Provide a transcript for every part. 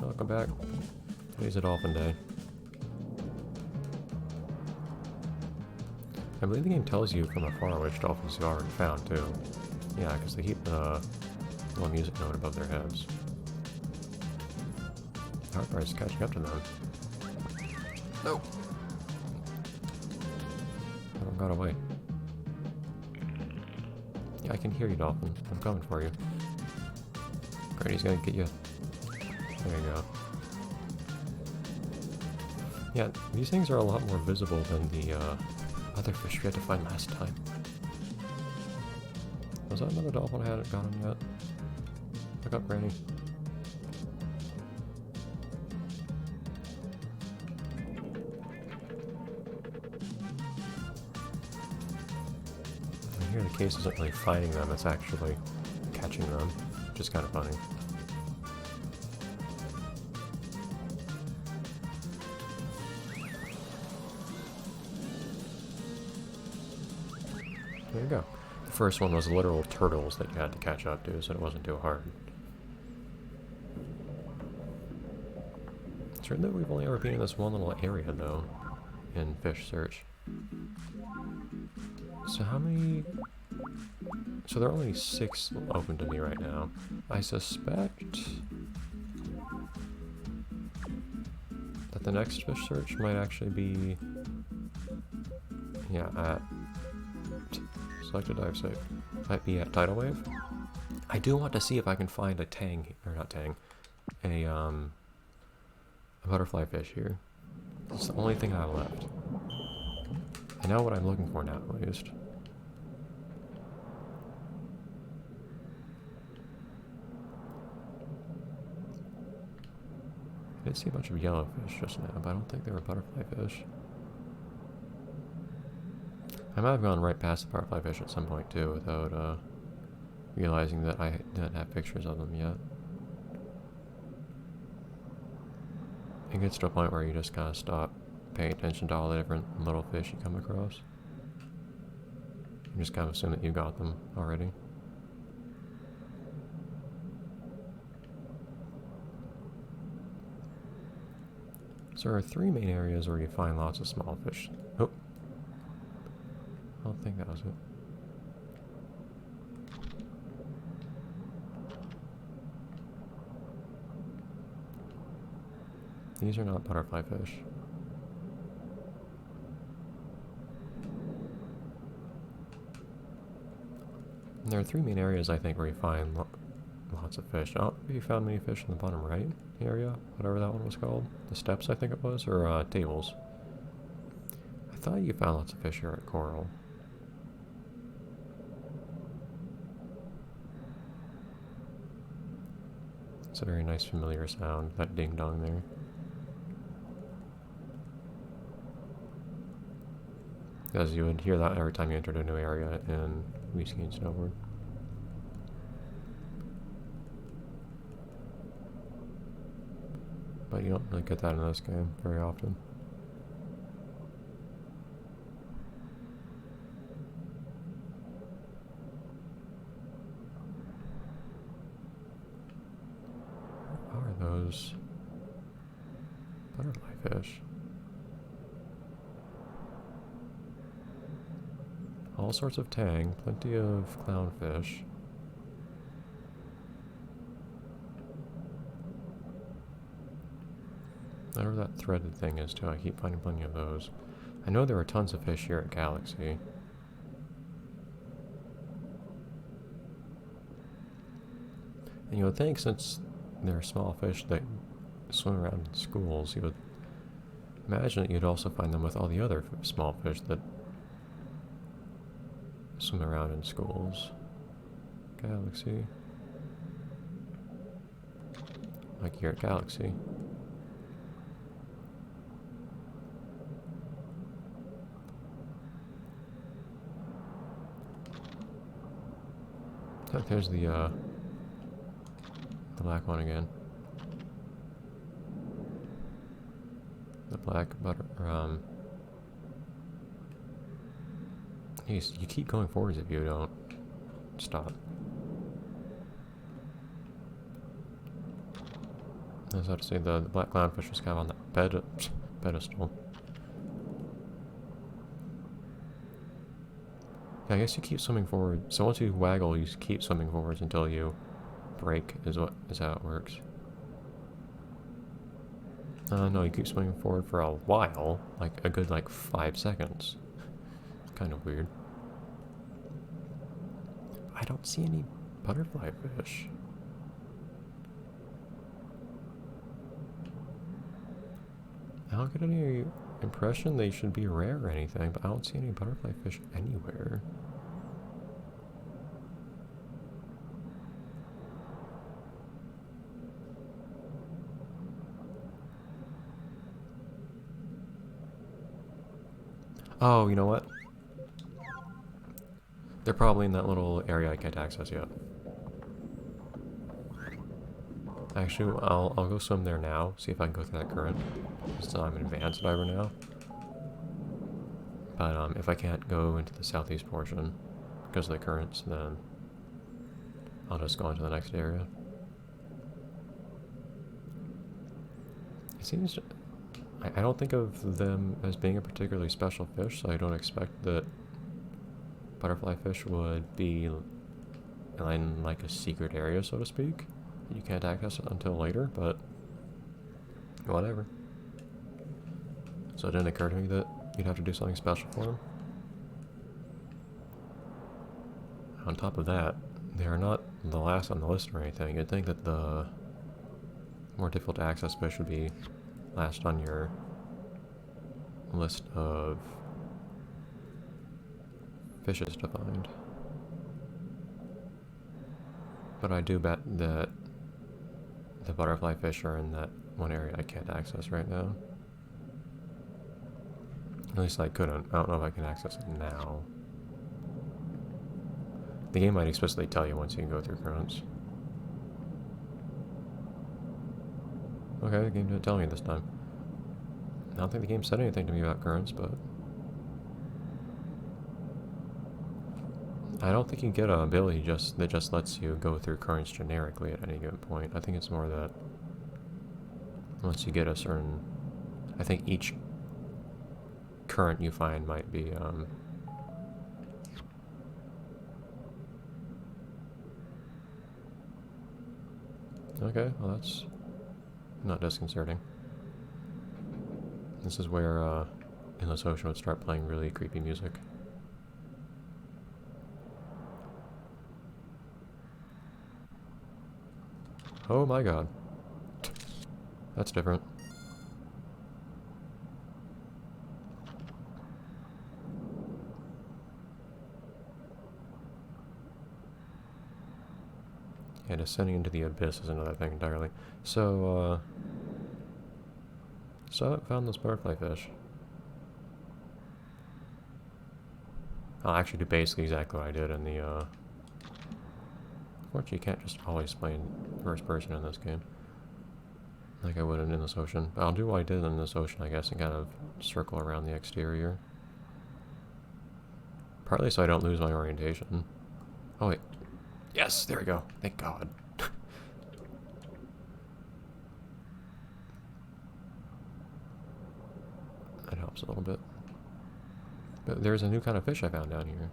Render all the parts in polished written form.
welcome back. Today's a dolphin day. I believe the game tells you from afar which dolphins you've already found, too. Yeah, because they keep the little music note above their heads. The hard part is catching up to them. No! Oh, got away. Yeah, I can hear you, dolphin. I'm coming for you. Great, he's gonna get you. There you go. Yeah, these things are a lot more visible than the other fish we had to find last time. Was that another dolphin I hadn't gotten yet? Look up, Granny. I hear the case isn't really fighting them, it's actually catching them, which is kind of funny. There you go. The first one was literal turtles that you had to catch up to, so it wasn't too hard. It's weird that we've only ever been in this one little area, though, in Fish Search. So how many... So there are only 6 open to me right now. I suspect that the next Fish Search might actually be... Yeah, at... Selected dive site. Might be at Tidal Wave. I do want to see if I can find a tang, or not tang, a butterfly fish here. It's the only thing I have left. I know what I'm looking for now, at least. I did see a bunch of yellowfish just now, but I don't think they were butterfly fish. I might have gone right past the butterfly fish at some point too, without realizing that I didn't have pictures of them yet. It gets to a point where you just kind of stop paying attention to all the different little fish you come across. You just kind of assume that you got them already. So there are 3 main areas where you find lots of small fish. Oh. I don't think that was it. These are not butterfly fish. And there are 3 main areas, I think, where you find lots of fish. Oh, have you found many fish in the bottom right area? Whatever that one was called. The steps, I think it was, or tables. I thought you found lots of fish here at Coral. It's a very nice familiar sound, that ding-dong there. Because you would hear that every time you entered a new area in Whiskey and Snowboard. But you don't really get that in this game very often. Those butterfly fish. All sorts of tang, plenty of clownfish. Whatever that threaded thing is too, I keep finding plenty of those. I know there are tons of fish here at Galaxy. And you would think since there are small fish that swim around in schools, you would imagine that you'd also find them with all the other small fish that swim around in schools. Galaxy. Like here at Galaxy. Oh, there's the black one again. The black butter, you keep going forwards if you don't stop. I was about to say the black clownfish was kind of on that pedestal. Yeah, I guess you keep swimming forward. So once you waggle, you keep swimming forwards until you break. Is how it works. No, you keep swimming forward for a while, like a good 5 seconds. Kind of weird. I don't see any butterfly fish. I don't get any impression they should be rare or anything, but I don't see any butterfly fish anywhere. Oh, you know what? They're probably in that little area I can't access yet. Actually, I'll go swim there now, see if I can go through that current. Since I'm an advanced diver now. But if I can't go into the southeast portion because of the currents, then I'll just go on to the next area. It seems... I don't think of them as being a particularly special fish, so I don't expect that butterfly fish would be in like a secret area, so to speak. You can't access it until later, but whatever. So it didn't occur to me that you'd have to do something special for them. On top of that, they are not the last on the list or anything. You'd think that the more difficult to access fish would be last on your list of fishes to find. But I do bet that the butterfly fish are in that one area I can't access right now. At least I couldn't. I don't know if I can access it now. The game might explicitly tell you once you can go through currents. Okay, the game didn't tell me this time. I don't think the game said anything to me about currents, but... I don't think you can get an ability that just lets you go through currents generically at any given point. I think it's more that once you get a certain... I think each current you find might be... Okay, well that's not disconcerting. This is where Endless Ocean would start playing really creepy music. Oh my god. That's different. Yeah, descending into the abyss is another thing entirely. So, I haven't found this butterfly fish. I'll actually do basically exactly what I did in the, Unfortunately, you can't just always play in first person in this game. Like I would in Endless Ocean. But I'll do what I did in Endless Ocean, I guess, and kind of circle around the exterior. Partly so I don't lose my orientation. Oh wait. Yes, there we go. Thank God. That helps a little bit. But there's a new kind of fish I found down here.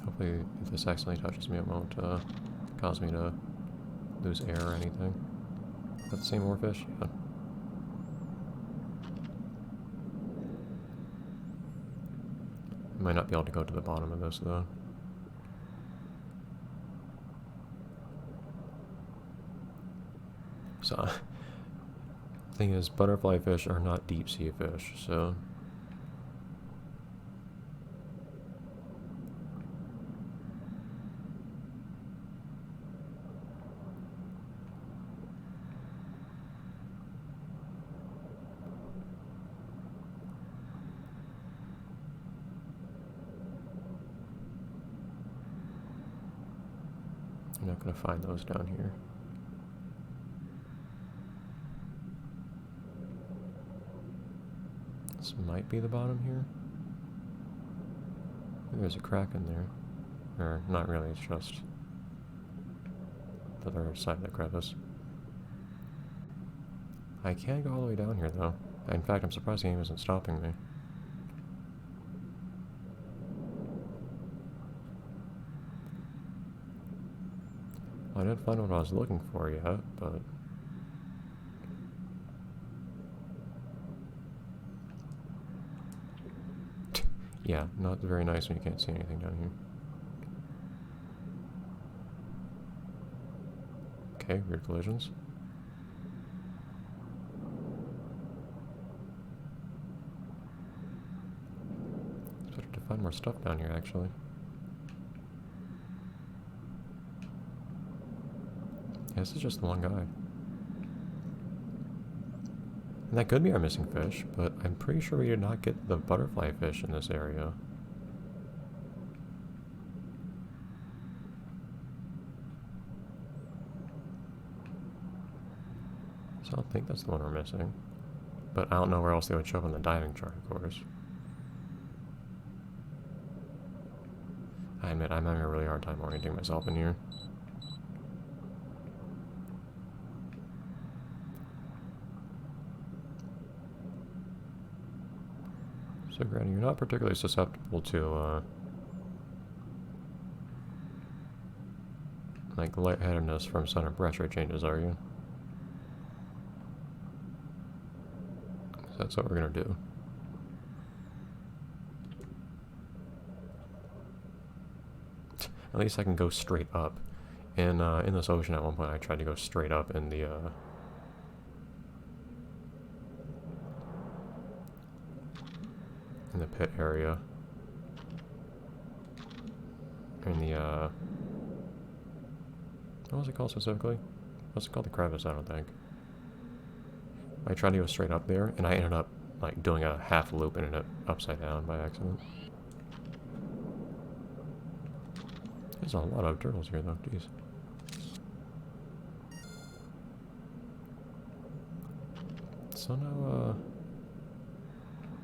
Hopefully, if this accidentally touches me, it won't cause me to lose air or anything. Is that the same oarfish? Yeah. I might not be able to go to the bottom of this, though. So, the thing is, butterfly fish are not deep sea fish, so... I'm not going to find those down here. This might be the bottom here. Maybe there's a crack in there. Or, not really, it's just the other side of the crevice. I can't go all the way down here, though. In fact, I'm surprised the game isn't stopping me. Well, I didn't find what I was looking for yet, but... yeah, not very nice when you can't see anything down here. Okay, weird collisions. It's better to find more stuff down here, actually. Yeah, this is just the one guy. And that could be our missing fish, but I'm pretty sure we did not get the butterfly fish in this area. So I don't think that's the one we're missing. But I don't know where else they would show up on the diving chart, of course. I admit, I'm having a really hard time orienting myself in here. So, Granny, you're not particularly susceptible to, like, lightheadedness from sudden pressure changes, are you? So that's what we're gonna do. At least I can go straight up. And, in this ocean at one point, I tried to go straight up in the, pit area. In the, what was it called specifically? What's it called? The crevice, I don't think. I tried to go straight up there, and I ended up, like, doing a half loop and ended up upside down by accident. There's a lot of turtles here, though. Jeez. So now,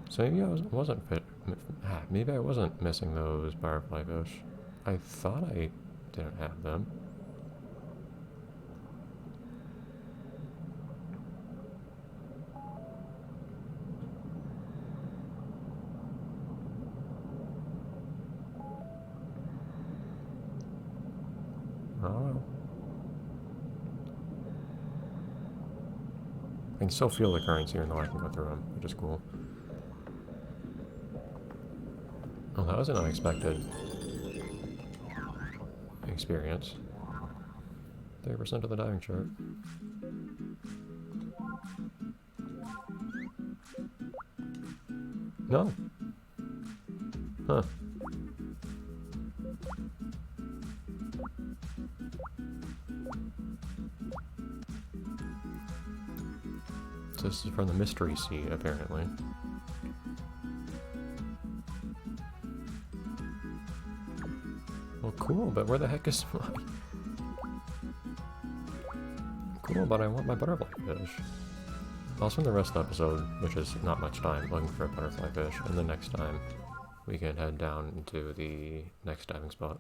so maybe I wasn't fit. Maybe I wasn't missing those butterfly fish. I thought I didn't have them. I don't know. I can still feel the currents even though I can go through them, which is cool. Oh, that was an unexpected experience. 30% of the diving chart. No. Huh. So this is from the Mystery Sea, apparently. Well, cool, but where the heck is my... Cool, but I want my butterfly fish. I'll spend the rest of the episode, which is not much time, looking for a butterfly fish, and the next time we can head down into the next diving spot.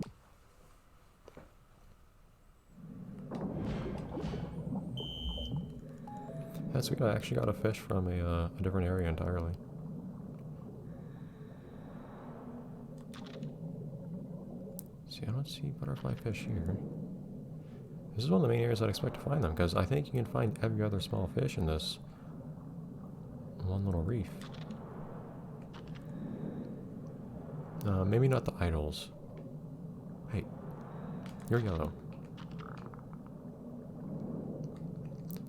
Yeah, so we actually got a fish from a different area entirely. See, I don't see butterfly fish here. This is one of the main areas I'd expect to find them, because I think you can find every other small fish in this one little reef. Maybe not the idols. Hey, you're yellow.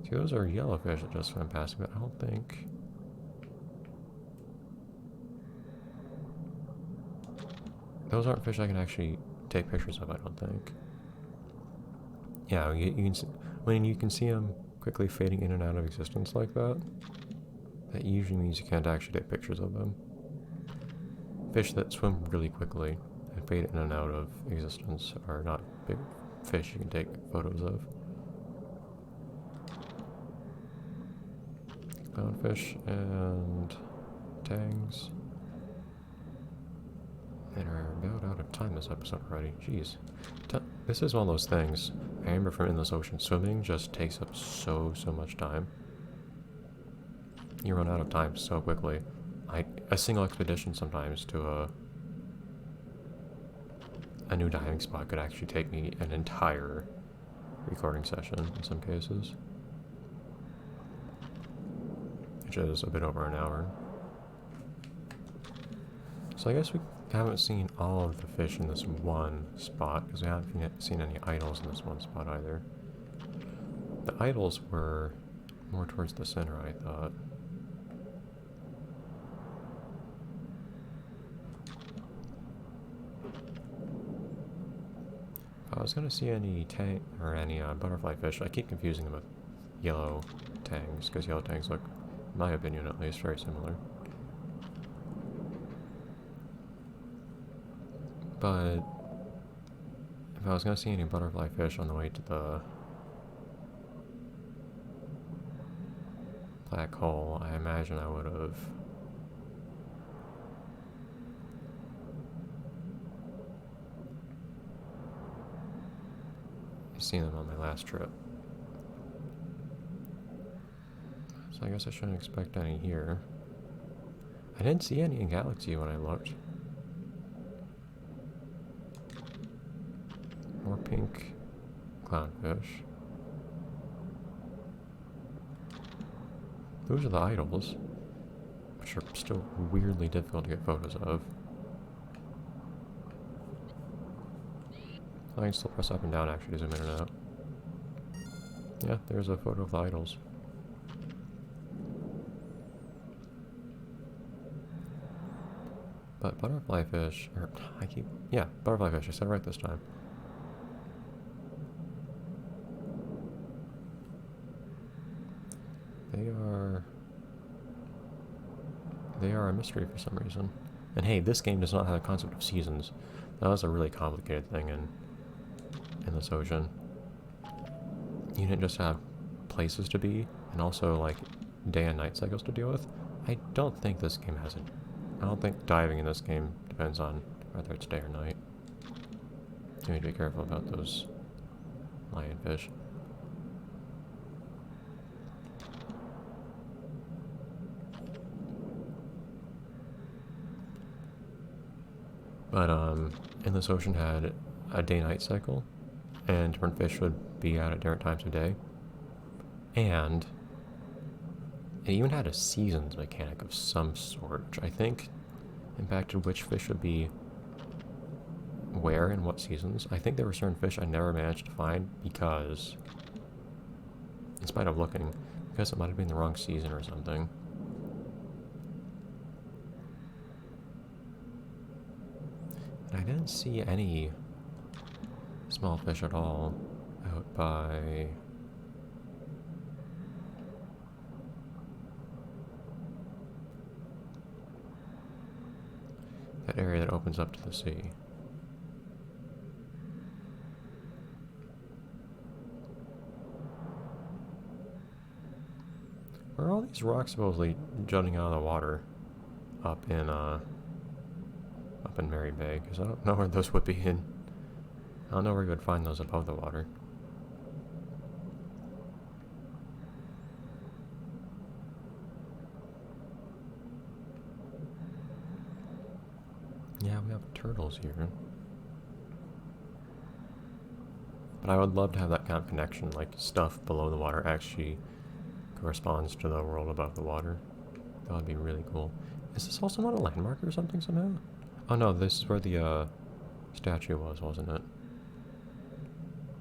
See, those are yellowfish that just swam past me, but I don't think... Those aren't fish I can actually take pictures of, I don't think. Yeah, you can see, when you can see them quickly fading in and out of existence like that, that usually means you can't actually take pictures of them. Fish that swim really quickly and fade in and out of existence are not big fish you can take photos of. Clownfish and tangs. And we're about out of time this episode already. Jeez. This is one of those things. I remember from in this ocean, swimming just takes up so much time. You run out of time so quickly. A single expedition sometimes to a new diving spot could actually take me an entire recording session in some cases. Which is a bit over an hour. So I guess we haven't seen all of the fish in this one spot, because we haven't seen any idols in this one spot either. The idols were more towards the center, I thought. If I was going to see any tang or any butterfly fish, I keep confusing them with yellow tangs, because yellow tangs look, in my opinion at least, very similar. But if I was going to see any butterfly fish on the way to the black hole, I imagine I would have seen them on my last trip. So I guess I shouldn't expect any here. I didn't see any in Galaxy when I looked. More pink clownfish. Those are the idols, which are still weirdly difficult to get photos of. I can still press up and down actually to zoom in and out. Yeah, there's a photo of the idols. But butterfly fish, or butterfly fish, I said it right this time. They are a mystery for some reason. And hey, this game does not have a concept of seasons. That was a really complicated thing in this ocean. You didn't just have places to be, and also like day and night cycles to deal with. I don't think this game has it. I don't think diving in this game depends on whether it's day or night. You need to be careful about those lionfish. But in this ocean had a day-night cycle, and different fish would be out at different times of day. And it even had a seasons mechanic of some sort, which I think impacted which fish would be where and what seasons. I think there were certain fish I never managed to find because, in spite of looking, because it might have been the wrong season or something. And I didn't see any small fish at all out by that area that opens up to the sea. Where are all these rocks supposedly jutting out of the water up in Mary Bay? Because I don't know where those would be in. I don't know where you would find those above the water. Yeah, we have turtles here. But I would love to have that kind of connection, like stuff below the water actually corresponds to the world above the water. That would be really cool. Is this also not a landmark or something somehow? Oh no, this is where the statue was, wasn't it?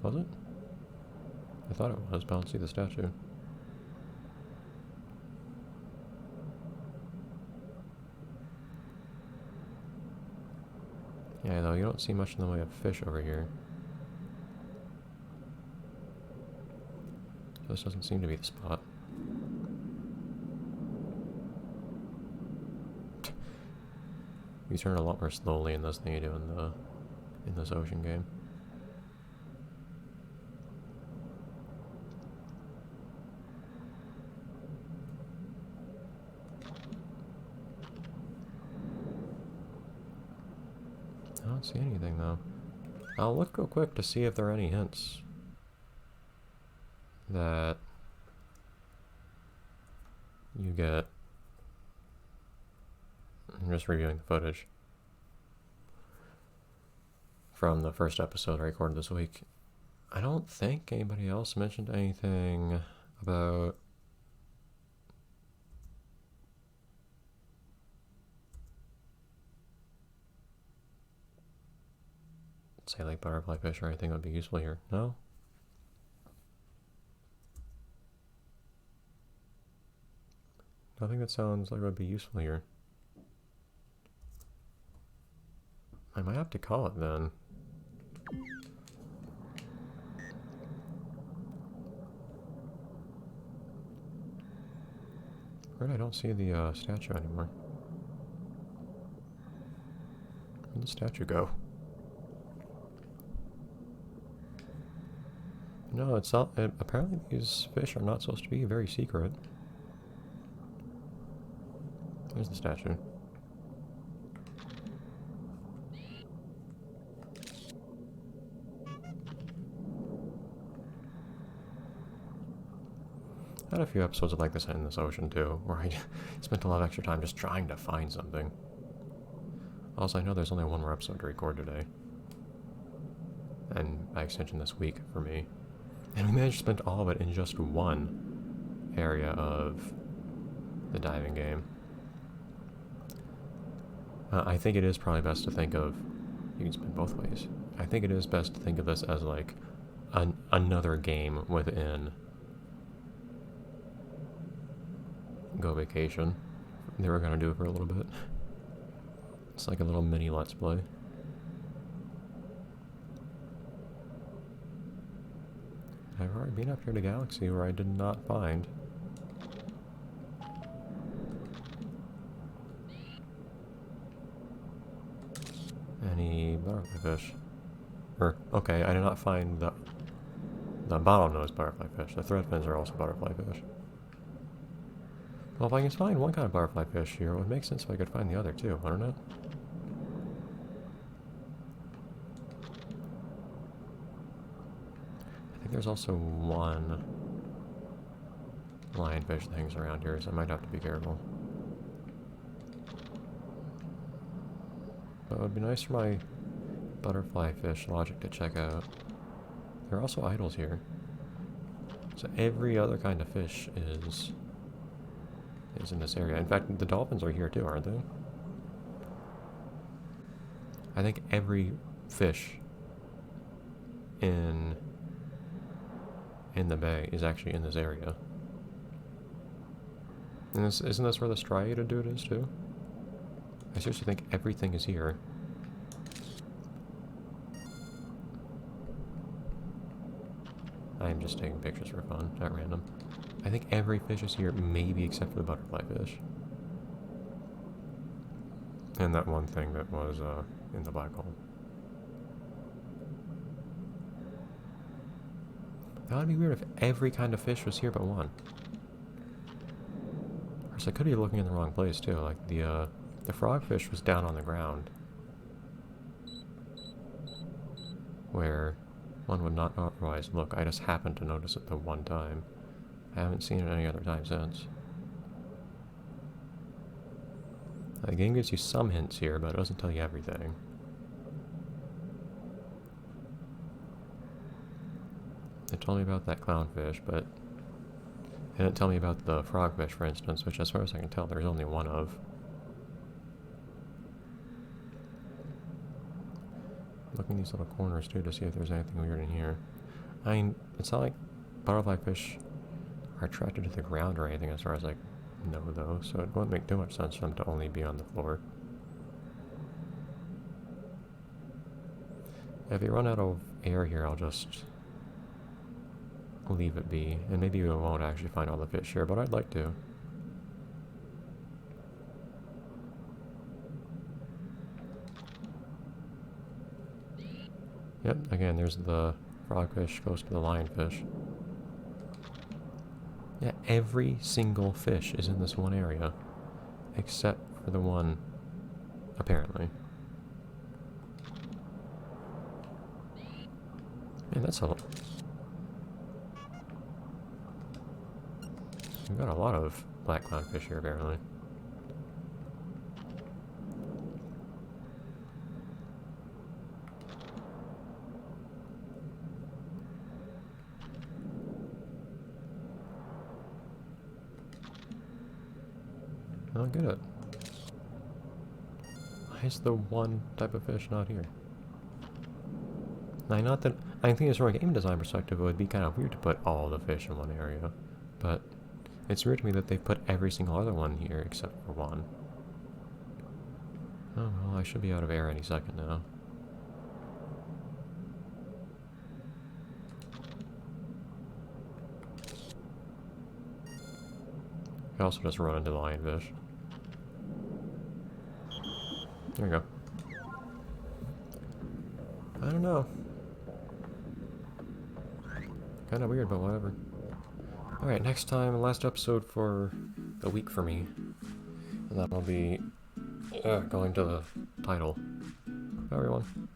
Was it? I thought it was, but I don't see the statue. Yeah, though, you don't see much in the way of fish over here. So this doesn't seem to be the spot. You turn a lot more slowly in this than you do in this ocean game. Can't see anything though. I'll look real quick to see if there are any hints that you get. I'm just reviewing the footage from the first episode I recorded this week. I don't think anybody else mentioned anything about say like butterfly fish or anything would be useful here. No? Nothing that sounds like it would be useful here. I might have to call it then. Weird, I don't see the statue anymore. Where'd the statue go? No, it's not. Apparently these fish are not supposed to be very secret. There's the statue. I had a few episodes like this in this ocean too, where I spent a lot of extra time just trying to find something. Also, I know there's only one more episode to record today. And by extension this week for me. And we managed to spend all of it in just one area of the diving game. I think it is probably best to think of, you can spin both ways. I think it is best to think of this as like another game within Go Vacation. They were going to do it for a little bit. It's like a little mini Let's Play. I've already been up here to Galaxy where I did not find any butterfly fish. Or, okay, I did not find the bottlenose butterfly fish. The thread fins are also butterfly fish. Well, if I can find one kind of butterfly fish here, it would make sense if I could find the other too, wouldn't it? I think there's also one lionfish that hangs around here, so I might have to be careful. But it would be nice for my butterfly fish logic to check out. There are also idols here. So every other kind of fish is in this area. In fact, the dolphins are here too, aren't they? I think every fish in the bay is actually in this area. And isn't this where the striated dude is too? I seriously think everything is here. I'm just taking pictures for fun, at random. I think every fish is here, maybe except for the butterfly fish. And that one thing that was in the black hole. That would be weird if every kind of fish was here but one. Of course, I could be looking in the wrong place too. Like the frogfish was down on the ground, where one would not otherwise look. I just happened to notice it the one time. I haven't seen it any other time since. The game gives you some hints here, but it doesn't tell you everything. It told me about that clownfish, but it didn't tell me about the frogfish, for instance, which as far as I can tell, there's only one of. Looking in these little corners too to see if there's anything weird in here. I mean, it's not like butterfly fish are attracted to the ground or anything as far as I know though, so it wouldn't make too much sense for them to only be on the floor. If you run out of air here, I'll just leave it be, and maybe we won't actually find all the fish here, but I'd like to. Yep, again, there's the frogfish, goes to the lionfish. Yeah, every single fish is in this one area, except for the one, apparently. that's a... We've got a lot of black clownfish here, apparently. I don't get it. Why is the one type of fish not here? Now, not that... I think it's from a game design perspective, it would be kind of weird to put all the fish in one area. But it's weird to me that they put every single other one here except for one. Oh well, I should be out of air any second now. I could also just run into the lionfish. There we go. I don't know. Kinda weird, but whatever. Alright, next time, last episode for the week for me. And that'll be going to the title. Bye everyone.